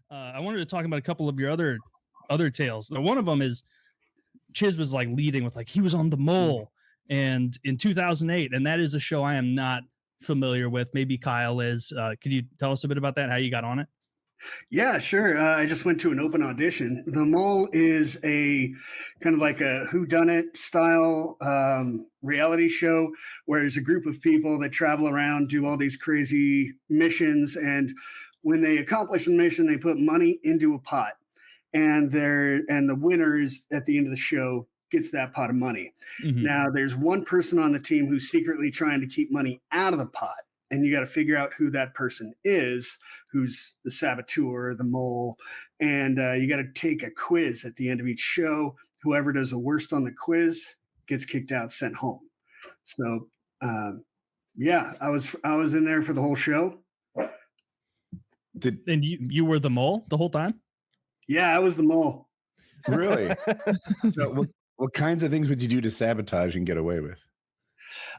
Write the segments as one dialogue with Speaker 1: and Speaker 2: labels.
Speaker 1: I wanted to talk about a couple of your other tales. Now, one of them is Chiz was like leading with like he was on The Mole and in 2008, and that is a show I am not familiar with. Maybe Kyle is. Could you tell us a bit about that? How you got on it?
Speaker 2: Yeah, sure. I just went to an open audition. The Mole is a kind of like a whodunit style reality show where there's a group of people that travel around, do all these crazy missions, and when they accomplish the mission, they put money into a pot, and the winners at the end of the show gets that pot of money. Mm-hmm. Now, there's one person on the team who's secretly trying to keep money out of the pot. And you got to figure out who that person is, who's the saboteur, the mole. And you got to take a quiz at the end of each show. Whoever does the worst on the quiz gets kicked out, sent home. So, yeah, I was in there for the whole show.
Speaker 1: And you were the mole the whole time?
Speaker 2: Yeah, I was the mole.
Speaker 3: Really? So what kinds of things would you do to sabotage and get away with?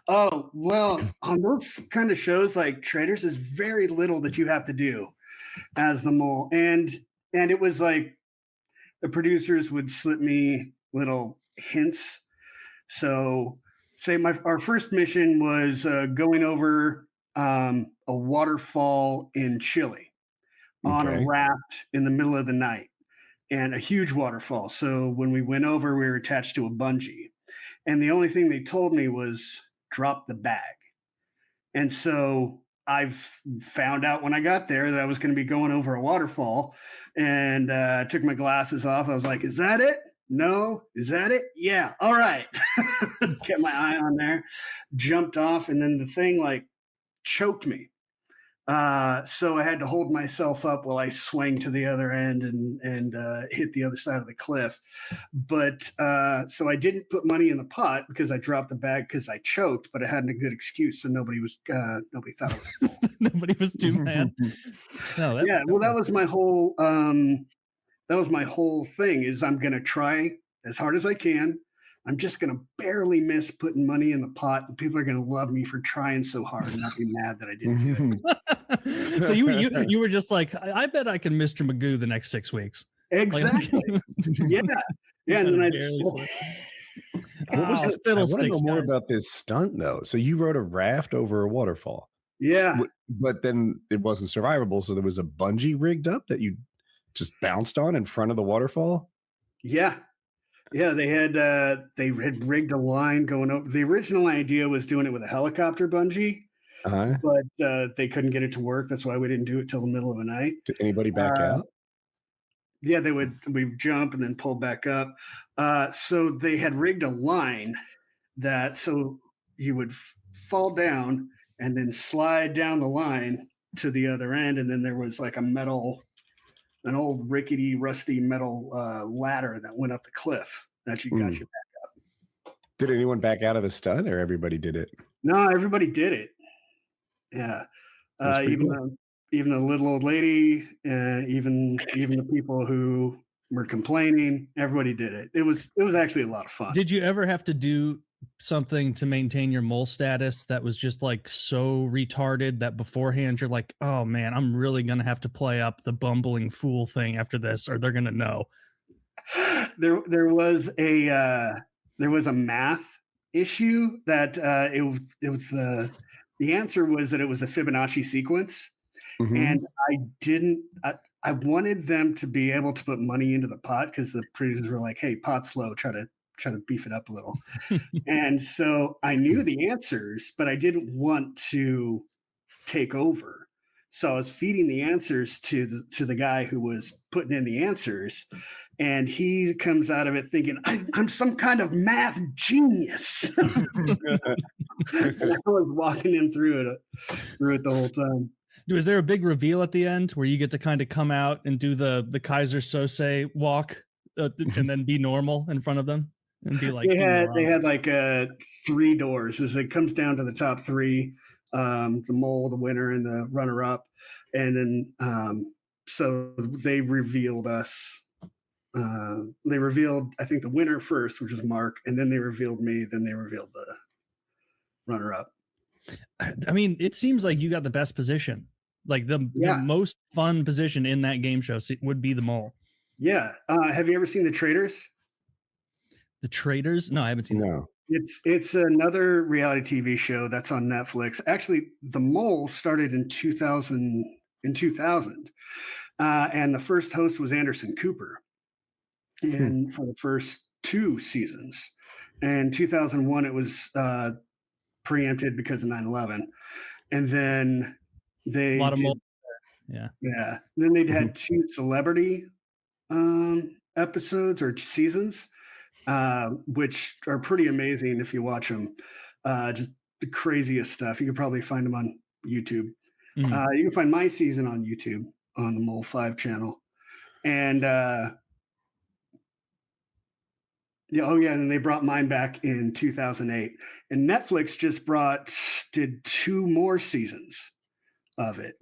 Speaker 2: Oh, well, on those kind of shows like Traders, there's very little that you have to do as the mole. And it was like the producers would slip me little hints. So say our first mission was going over a waterfall in Chile on a raft in the middle of the night, and a huge waterfall. So when we went over, we were attached to a bungee. And the only thing they told me was drop the bag. And so I've found out when I got there that I was going to be going over a waterfall, and took my glasses off. I was like, is that it? No. Is that it? Yeah. All right. Kept my eye on there, jumped off, and then the thing like choked me. So I had to hold myself up while I swang to the other end and hit the other side of the cliff. But so I didn't put money in the pot because I dropped the bag because I choked, but I had a good excuse, so nobody thought it was
Speaker 1: nobody was too mad.
Speaker 2: No, that was my whole thing. Is I'm gonna try as hard as I can. I'm just going to barely miss putting money in the pot, and people are going to love me for trying so hard and not be mad that I didn't do
Speaker 1: it. So you were just like, I bet I can Mr. Magoo the next 6 weeks.
Speaker 2: Exactly. Yeah. And then
Speaker 3: what was it? I want to know more about this stunt, though. So you rode a raft over a waterfall.
Speaker 2: Yeah.
Speaker 3: But then it wasn't survivable, so there was a bungee rigged up that you just bounced on in front of the waterfall?
Speaker 2: Yeah. Yeah, they had rigged a line going over. The original idea was doing it with a helicopter bungee, but they couldn't get it to work. That's why we didn't do it till the middle of the night.
Speaker 3: Did anybody back out?
Speaker 2: Yeah, we jump and then pull back up. So they had rigged a line so you would fall down and then slide down the line to the other end, and then there was like an old rickety, rusty metal ladder that went up the cliff that you got you back up.
Speaker 3: Did anyone back out of the stunt, or everybody did it?
Speaker 2: No, everybody did it. Yeah, even the little old lady, even the people who were complaining, everybody did it. It was actually a lot of fun.
Speaker 1: Did you ever have to do something to maintain your mole status that was just like so retarded that beforehand you're like, oh man, I'm really gonna have to play up the bumbling fool thing after this, or they're gonna know?
Speaker 2: There was a math issue that it was the answer was that it was a Fibonacci sequence, and I wanted them to be able to put money into the pot because the producers were like, hey, pot's low, try to beef it up a little. And so I knew the answers, but I didn't want to take over. So I was feeding the answers to the guy who was putting in the answers, and he comes out of it thinking, I'm some kind of math genius. And I was walking him through it the whole time.
Speaker 1: Is there a big reveal at the end where you get to kind of come out and do the Kaiser Sose walk and then be normal in front of them? And be like,
Speaker 2: they had like 3 doors. As it comes down to the top 3, the mole, the winner, and the runner up, and then so they revealed us. They revealed, I think, the winner first, which was Mark, and then they revealed me. Then they revealed the runner up.
Speaker 1: I mean, it seems like you got the best position. Like the most fun position in that game show would be the mole.
Speaker 2: Yeah. Have you ever seen The Traitors?
Speaker 1: The Traitors? No, I haven't seen that.
Speaker 2: It's another reality TV show that's on Netflix. Actually, The Mole started in 2000. And the first host was Anderson Cooper for the first 2 seasons. And 2001, it was preempted because of 9/11. And then they
Speaker 1: a lot of mole. Yeah.
Speaker 2: Yeah. Then they'd had 2 celebrity episodes or seasons, which are pretty amazing if you watch them. Just the craziest stuff. You could probably find them on YouTube. You can find my season on YouTube on the Mole 5 channel. And and they brought mine back in 2008. And Netflix just did 2 more seasons of it.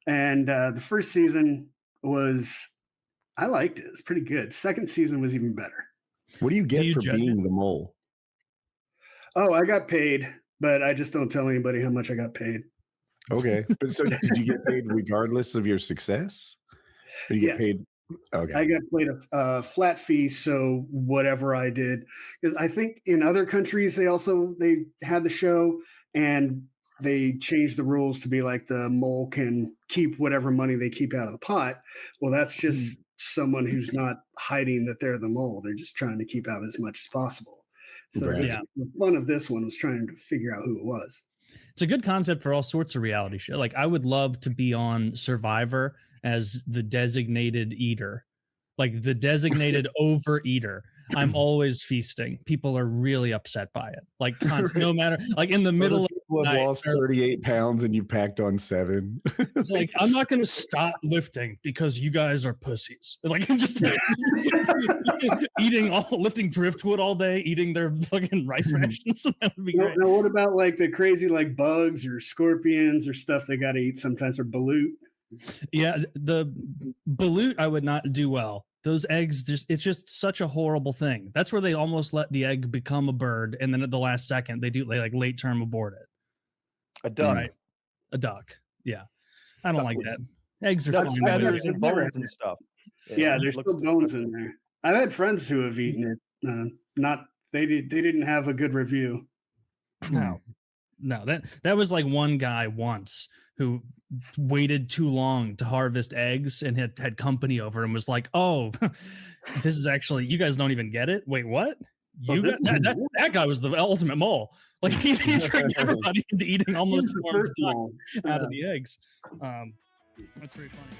Speaker 2: And the first season I liked it. It's pretty good. Second season was even better.
Speaker 3: What do you get for being the mole?
Speaker 2: Oh, I got paid, but I just don't tell anybody how much I got paid.
Speaker 3: Okay. So did you get paid regardless of your success? Or you get paid? Okay.
Speaker 2: I got paid a flat fee, so whatever I did. Because I think in other countries they had the show and they changed the rules to be like the mole can keep whatever money they keep out of the pot. Well, that's just someone who's not hiding that they're the mole. They're just trying to keep out as much as possible. So the fun of this one was trying to figure out who it was.
Speaker 1: It's a good concept for all sorts of reality shows. Like I would love to be on Survivor as the designated eater, like the designated overeater. I'm always feasting. People are really upset by it. Like no matter, like in the middle of
Speaker 3: the night, lost 38 pounds and you packed on 7.
Speaker 1: It's like, I'm not going to stop lifting because you guys are pussies. Like I'm just lifting driftwood all day, eating their fucking rice rations. That would be great.
Speaker 2: Now, what about like the crazy like bugs or scorpions or stuff they got to eat sometimes, or balut?
Speaker 1: Yeah, the balut I would not do well. Those eggs, it's just such a horrible thing. That's where they almost let the egg become a bird, and then at the last second they like late term abort it.
Speaker 4: A duck.
Speaker 1: Right. A duck. Yeah. I don't like that. Eggs are
Speaker 4: Duck's
Speaker 1: fine.
Speaker 4: feathers and bones and stuff.
Speaker 2: Yeah, there's still bones in there. I've had friends who have eaten it. They didn't have a good review.
Speaker 1: No, that was like one guy once who waited too long to harvest eggs and had company over and was like, "Oh, this is actually, you guys don't even get it. Wait, what? That guy was the ultimate mole. Like he tricked everybody into eating almost formed ducks out of the eggs." That's very funny.